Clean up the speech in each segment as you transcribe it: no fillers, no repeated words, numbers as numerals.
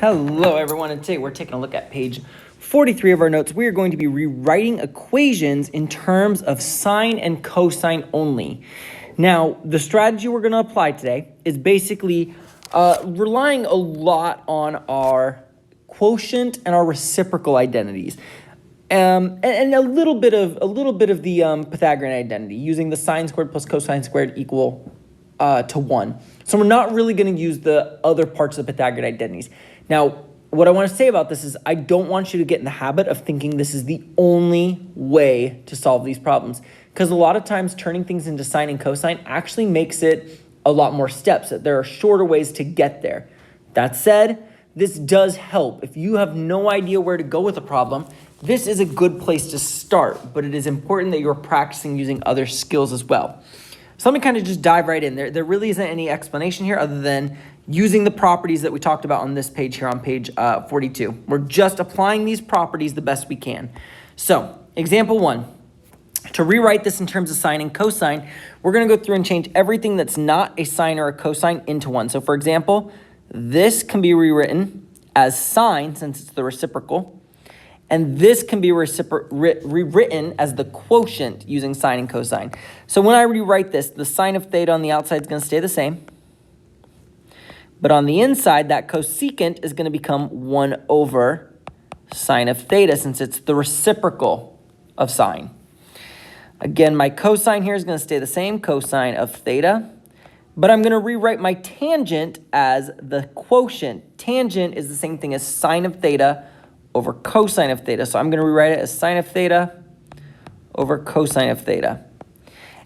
Hello everyone, and today we're taking a look at page 43 of our notes. We are going to be rewriting equations in terms of sine and cosine only. Now, the strategy we're going to apply today is basically relying a lot on our quotient and our reciprocal identities. And a little bit of the Pythagorean identity, using the sine squared plus cosine squared equal to 1. So we're not really going to use the other parts of the Pythagorean identities. Now, what I want to say about this is I don't want you to get in the habit of thinking this is the only way to solve these problems, because a lot of times turning things into sine and cosine actually makes it a lot more steps. There are shorter ways to get there. That said, this does help. If you have no idea where to go with a problem, this is a good place to start, but it is important that you're practicing using other skills as well. So let me kind of just dive right in. There really isn't any explanation here other than using the properties that we talked about on this page here on page 42. We're just applying these properties the best we can. So example 1, to rewrite this in terms of sine and cosine, we're going to go through and change everything that's not a sine or a cosine into 1. So for example, this can be rewritten as sine since it's the reciprocal. And this can be rewritten as the quotient using sine and cosine. So when I rewrite this, the sine of theta on the outside is going to stay the same. But on the inside, that cosecant is going to become 1 over sine of theta since it's the reciprocal of sine. Again, my cosine here is going to stay the same, cosine of theta. But I'm going to rewrite my tangent as the quotient. Tangent is the same thing as sine of theta over cosine of theta. So I'm going to rewrite it as sine of theta over cosine of theta.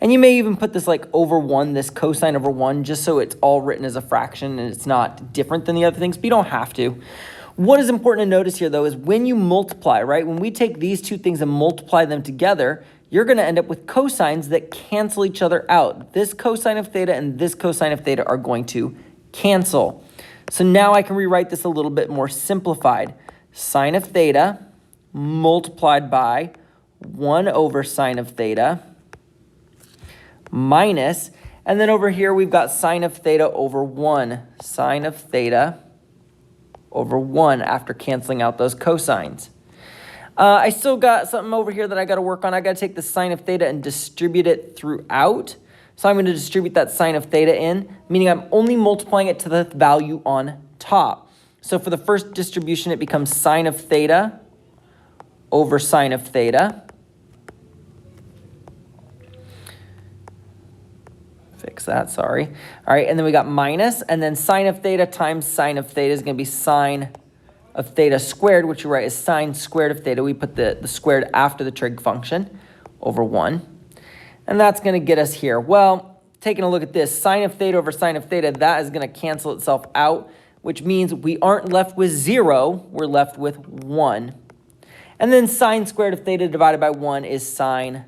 And you may even put this like over 1, this cosine over 1, just so it's all written as a fraction and it's not different than the other things, but you don't have to. What is important to notice here, though, is when you multiply, right? When we take these two things and multiply them together, you're going to end up with cosines that cancel each other out. This cosine of theta and this cosine of theta are going to cancel. So now I can rewrite this a little bit more simplified. Sine of theta multiplied by 1 over sine of theta minus, and then over here we've got sine of theta over 1. Sine of theta over 1 after canceling out those cosines. I still got something over here that I got to work on. I got to take the sine of theta and distribute it throughout. So I'm going to distribute that sine of theta in, meaning I'm only multiplying it to the value on top. So for the first distribution, it becomes sine of theta over sine of theta. Fix that, sorry. All right, and then we got minus, and then sine of theta times sine of theta is going to be sine of theta squared, which you write as sine squared of theta. We put the squared after the trig function over 1. And that's going to get us here. Well, taking a look at this, sine of theta over sine of theta, that is going to cancel itself out, which means we aren't left with 0, we're left with 1. And then sine squared of theta divided by 1 is sine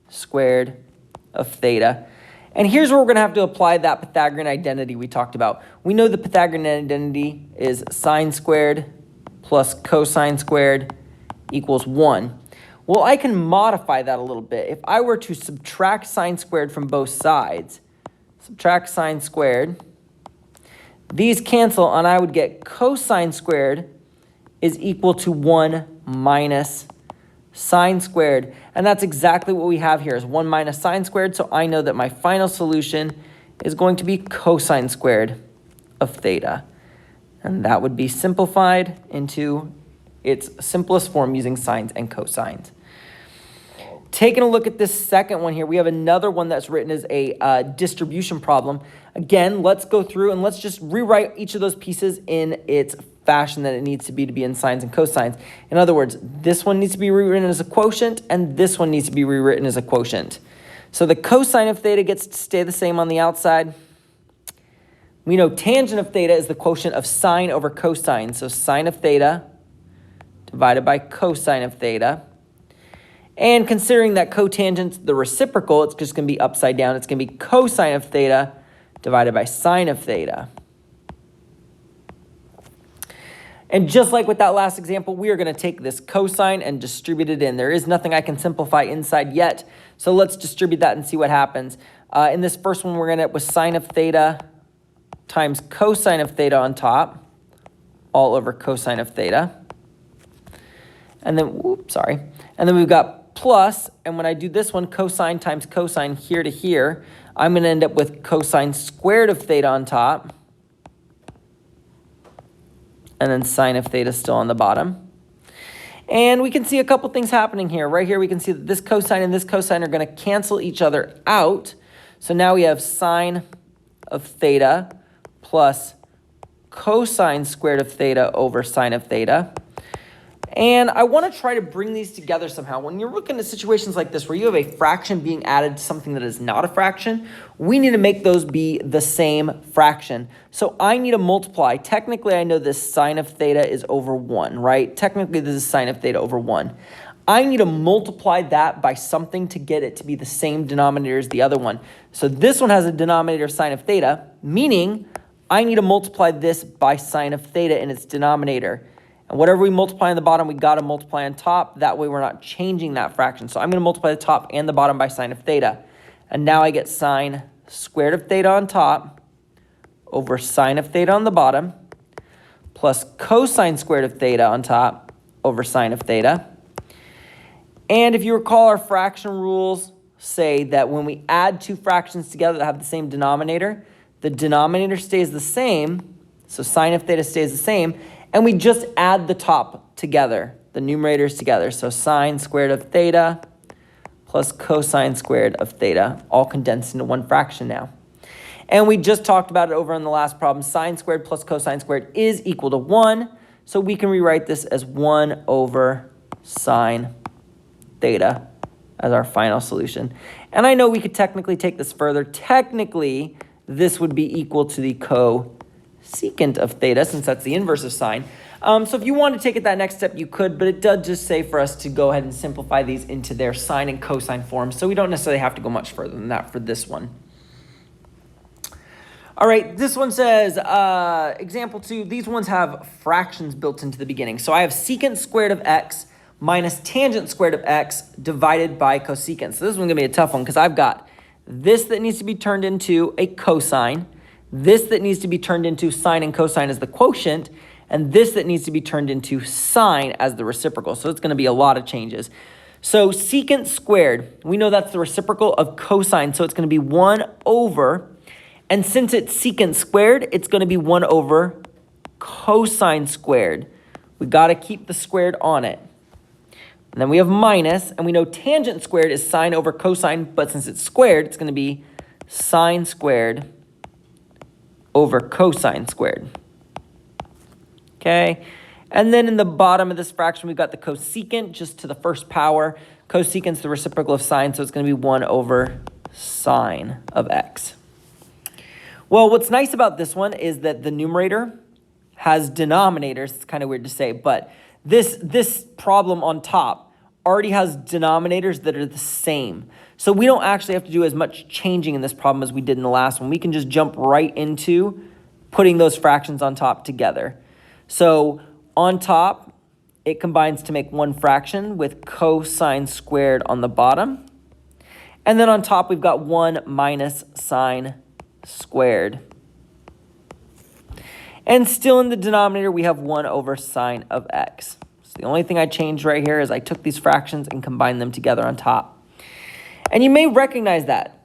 squared of theta. And here's where we're going to have to apply that Pythagorean identity we talked about. We know the Pythagorean identity is sine squared plus cosine squared equals 1. Well, I can modify that a little bit. If I were to subtract sine squared from both sides, subtract sine squared, these cancel, and I would get cosine squared is equal to 1 minus sine squared. And that's exactly what we have here is 1 minus sine squared. So I know that my final solution is going to be cosine squared of theta. And that would be simplified into its simplest form using sines and cosines. Taking a look at this second one here, we have another one that's written as a distribution problem. Again, let's go through and let's just rewrite each of those pieces in its fashion that it needs to be in sines and cosines. In other words, this one needs to be rewritten as a quotient, and this one needs to be rewritten as a quotient. So the cosine of theta gets to stay the same on the outside. We know tangent of theta is the quotient of sine over cosine. So sine of theta divided by cosine of theta. And considering that cotangent's the reciprocal, it's just going to be upside down. It's going to be cosine of theta divided by sine of theta. And just like with that last example, we are going to take this cosine and distribute it in. There is nothing I can simplify inside yet, so let's distribute that and see what happens. In this first one, we're going to end up with sine of theta times cosine of theta on top all over cosine of theta. And then, And then we've got plus, and when I do this one, cosine times cosine here to here, I'm going to end up with cosine squared of theta on top. And then sine of theta still on the bottom. And we can see a couple things happening here. Right here we can see that this cosine and this cosine are going to cancel each other out. So now we have sine of theta plus cosine squared of theta over sine of theta. And I want to try to bring these together somehow. When you're looking at situations like this where you have a fraction being added to something that is not a fraction, we need to make those be the same fraction. So I need to multiply. Technically, I know this sine of theta is over 1, right? Technically, this is sine of theta over 1. I need to multiply that by something to get it to be the same denominator as the other one. So this one has a denominator sine of theta, meaning I need to multiply this by sine of theta in its denominator. And whatever we multiply on the bottom, we got to multiply on top. That way we're not changing that fraction. So I'm going to multiply the top and the bottom by sine of theta. And now I get sine squared of theta on top over sine of theta on the bottom plus cosine squared of theta on top over sine of theta. And if you recall, our fraction rules say that when we add two fractions together that have the same denominator, the denominator stays the same. So sine of theta stays the same. And we just add the top together, the numerators together. So sine squared of theta plus cosine squared of theta, all condensed into one fraction now. And we just talked about it over in the last problem. Sine squared plus cosine squared is equal to 1. So we can rewrite this as 1 over sine theta as our final solution. And I know we could technically take this further. Technically, this would be equal to the cosecant of theta, since that's the inverse of sine. So if you want to take it that next step, you could, but it does just say for us to go ahead and simplify these into their sine and cosine forms, so we don't necessarily have to go much further than that for this one. All right, this one says, example 2, these ones have fractions built into the beginning. So I have secant squared of x minus tangent squared of x divided by cosecant. So this one's going to be a tough one because I've got this that needs to be turned into a cosine, this that needs to be turned into sine and cosine as the quotient, and this that needs to be turned into sine as the reciprocal. So it's going to be a lot of changes. So secant squared, we know that's the reciprocal of cosine, so it's going to be 1 over, and since it's secant squared, it's going to be 1 over cosine squared. We got to keep the squared on it. And then we have minus, and we know tangent squared is sine over cosine, but since it's squared, it's going to be sine squared over cosine squared. Okay, and then in the bottom of this fraction, we've got the cosecant just to the first power. Cosecant's the reciprocal of sine, so it's going to be 1 over sine of x. Well, what's nice about this one is that the numerator has denominators. It's kind of weird to say, but this problem on top already has denominators that are the same. So we don't actually have to do as much changing in this problem as we did in the last one. We can just jump right into putting those fractions on top together. So on top, it combines to make one fraction with cosine squared on the bottom. And then on top, we've got 1 minus sine squared. And still in the denominator, we have 1 over sine of x. So the only thing I changed right here is I took these fractions and combined them together on top. And you may recognize that.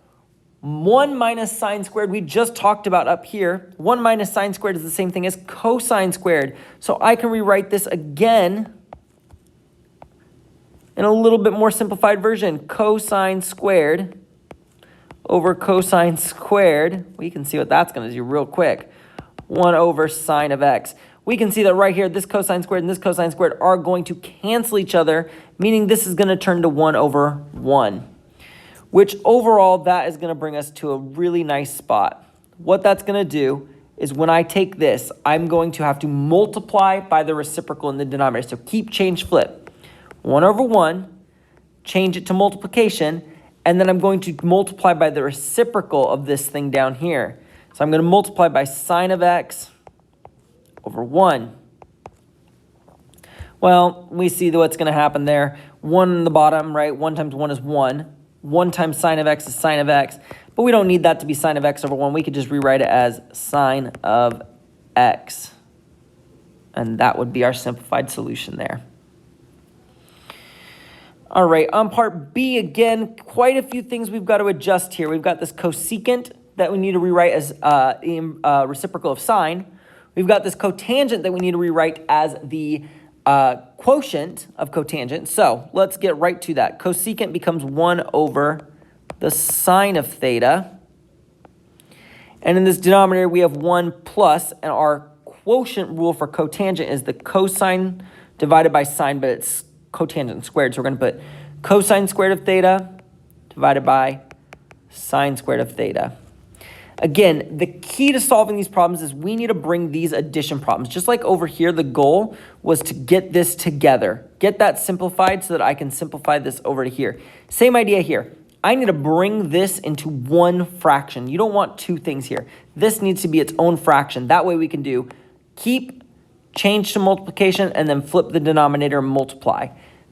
1 minus sine squared, we just talked about up here. 1 minus sine squared is the same thing as cosine squared. So I can rewrite this again in a little bit more simplified version. Cosine squared over cosine squared. We can see what that's going to do real quick. 1 over sine of x. We can see that right here, this cosine squared and this cosine squared are going to cancel each other, meaning this is going to turn to 1 over 1, which overall, that is going to bring us to a really nice spot. What that's going to do is when I take this, I'm going to have to multiply by the reciprocal in the denominator. So keep, change, flip. 1 over 1, change it to multiplication, and then I'm going to multiply by the reciprocal of this thing down here. So I'm going to multiply by sine of x over 1. Well, we see what's going to happen there. 1 in the bottom, right? 1 times 1 is 1. 1 times sine of x is sine of x. But we don't need that to be sine of x over 1. We could just rewrite it as sine of x. And that would be our simplified solution there. All right, on part B, again, quite a few things we've got to adjust here. We've got this cosecant that we need to rewrite as the reciprocal of sine. We've got this cotangent that we need to rewrite as the quotient of cotangent. So let's get right to that. Cosecant becomes 1 over the sine of theta. And in this denominator, we have 1 plus, and our quotient rule for cotangent is the cosine divided by sine, but it's cotangent squared. So we're going to put cosine squared of theta divided by sine squared of theta. Again, the key to solving these problems is we need to bring these addition problems. Just like over here, the goal was to get this together. Get that simplified so that I can simplify this over to here. Same idea here. I need to bring this into one fraction. You don't want two things here. This needs to be its own fraction. That way we can do keep, change to multiplication, and then flip the denominator and multiply.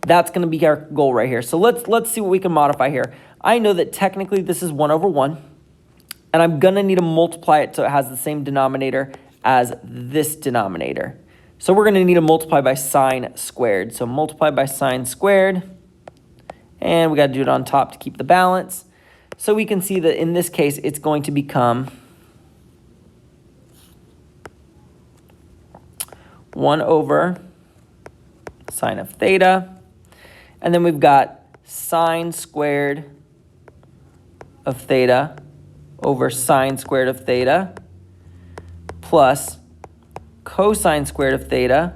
That's going to be our goal right here. So let's see what we can modify here. I know that technically this is 1 over 1, and I'm going to need to multiply it so it has the same denominator as this denominator. So we're going to need to multiply by sine squared. So multiply by sine squared, and we got to do it on top to keep the balance. So we can see that in this case, it's going to become 1 over sine of theta. And then we've got sine squared of theta over sine squared of theta plus cosine squared of theta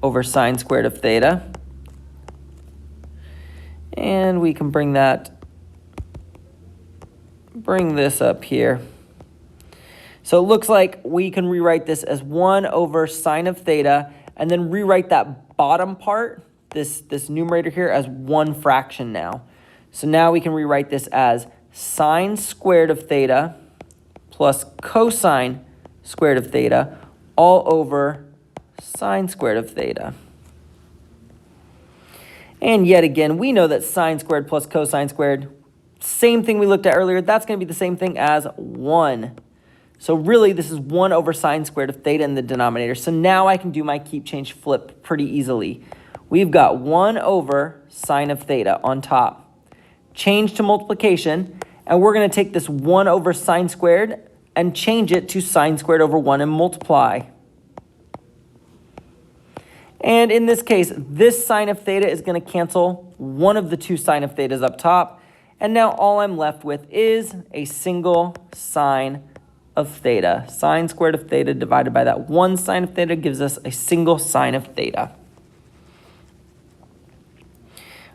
over sine squared of theta. And we can bring this up here. So it looks like we can rewrite this as 1 over sine of theta, and then rewrite that bottom part, this numerator here, as one fraction now. So now we can rewrite this as sine squared of theta plus cosine squared of theta all over sine squared of theta. And yet again, we know that sine squared plus cosine squared, same thing we looked at earlier, that's going to be the same thing as 1. So really, this is 1 over sine squared of theta in the denominator. So now I can do my keep, change, flip pretty easily. We've got 1 over sine of theta on top. Change to multiplication, and we're going to take this 1 over sine squared and change it to sine squared over 1 and multiply. And in this case, this sine of theta is going to cancel one of the two sine of thetas up top. And now all I'm left with is a single sine of theta. Sine squared of theta divided by that one sine of theta gives us a single sine of theta.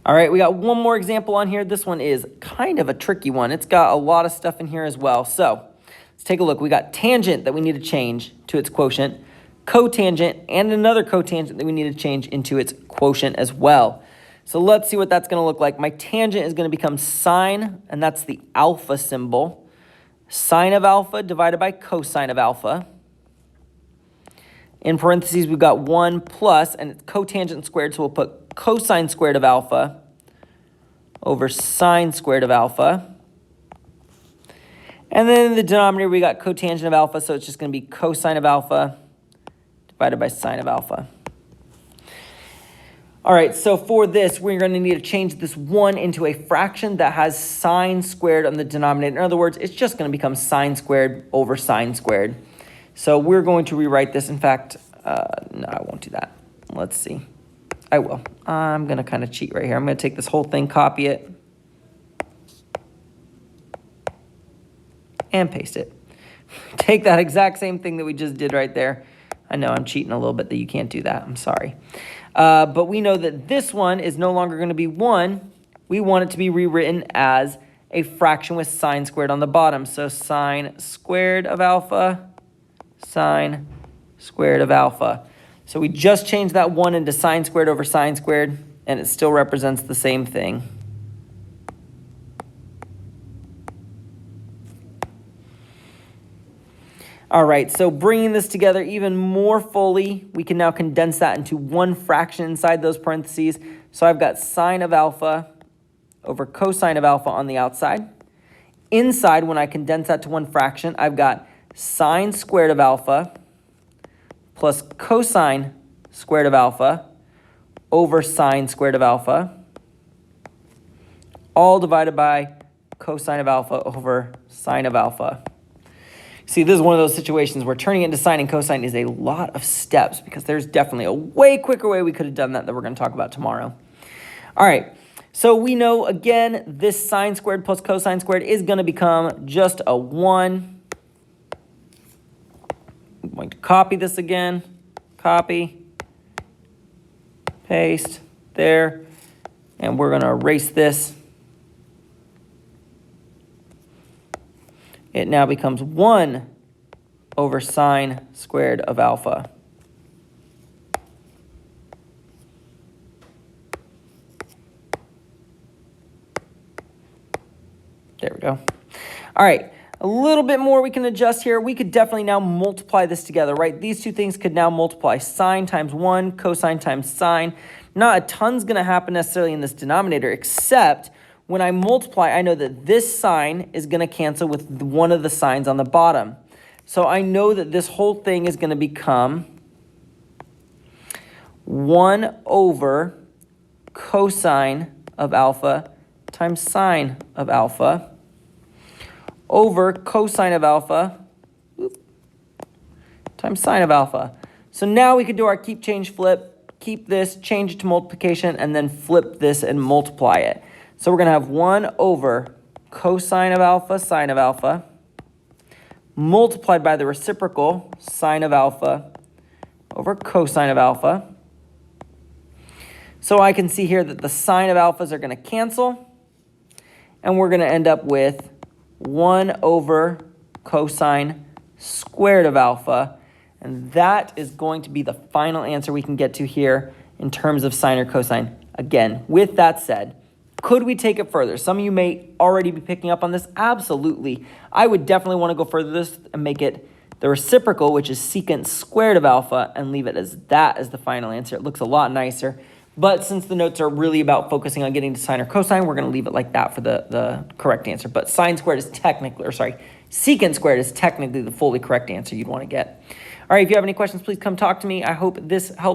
All right, we got one more example on here. This one is kind of a tricky one. It's got a lot of stuff in here as well. So let's take a look. We got tangent that we need to change to its quotient, cotangent, and another cotangent that we need to change into its quotient as well. So let's see what that's going to look like. My tangent is going to become sine, and that's the alpha symbol. Sine of alpha divided by cosine of alpha. In parentheses, we've got 1 plus, and it's cotangent squared, so we'll put cosine squared of alpha over sine squared of alpha. And then in the denominator, we got cotangent of alpha, so it's just going to be cosine of alpha divided by sine of alpha. All right, so for this, we're going to need to change this 1 into a fraction that has sine squared on the denominator. In other words, it's just going to become sine squared over sine squared. So we're going to rewrite this. In fact, no, I won't do that. Let's see. I will. I'm going to kind of cheat right here. I'm going to take this whole thing, copy it, and paste it. Take that exact same thing that we just did right there. I know I'm cheating a little bit that you can't do that. I'm sorry. But we know that this one is no longer going to be 1. We want it to be rewritten as a fraction with sine squared on the bottom. So sine squared of alpha, sine squared of alpha. So we just changed that 1 into sine squared over sine squared, and it still represents the same thing. All right, so bringing this together even more fully, we can now condense that into one fraction inside those parentheses. So I've got sine of alpha over cosine of alpha on the outside. Inside, when I condense that to one fraction, I've got sine squared of alpha plus cosine squared of alpha over sine squared of alpha, all divided by cosine of alpha over sine of alpha. See, this is one of those situations where turning it into sine and cosine is a lot of steps because there's definitely a way quicker way we could have done that we're going to talk about tomorrow. All right, so we know, again, this sine squared plus cosine squared is going to become just a 1. I'm going to copy this again. Copy. Paste. There. And we're going to erase this. It now becomes 1 over sine squared of alpha. There we go. All right, a little bit more we can adjust here. We could definitely now multiply this together, right? These two things could now multiply. Sine times 1, cosine times sine. Not a ton's going to happen necessarily in this denominator, except when I multiply, I know that this sine is going to cancel with one of the signs on the bottom. So I know that this whole thing is going to become 1 over cosine of alpha times sine of alpha over cosine of alpha times sine of alpha. So now we could do our keep, change, flip, keep this, change it to multiplication, and then flip this and multiply it. So we're going to have 1 over cosine of alpha, sine of alpha, multiplied by the reciprocal sine of alpha over cosine of alpha. So I can see here that the sine of alphas are going to cancel, and we're going to end up with 1 over cosine squared of alpha, and that is going to be the final answer we can get to here in terms of sine or cosine. Again, with that said, could we take it further? Some of you may already be picking up on this. Absolutely. I would definitely want to go further this and make it the reciprocal, which is secant squared of alpha, and leave it as that as the final answer. It looks a lot nicer. But since the notes are really about focusing on getting to sine or cosine, we're going to leave it like that for the correct answer. But sine squared is technically, secant squared is technically the fully correct answer you'd want to get. All right, if you have any questions, please come talk to me. I hope this helps.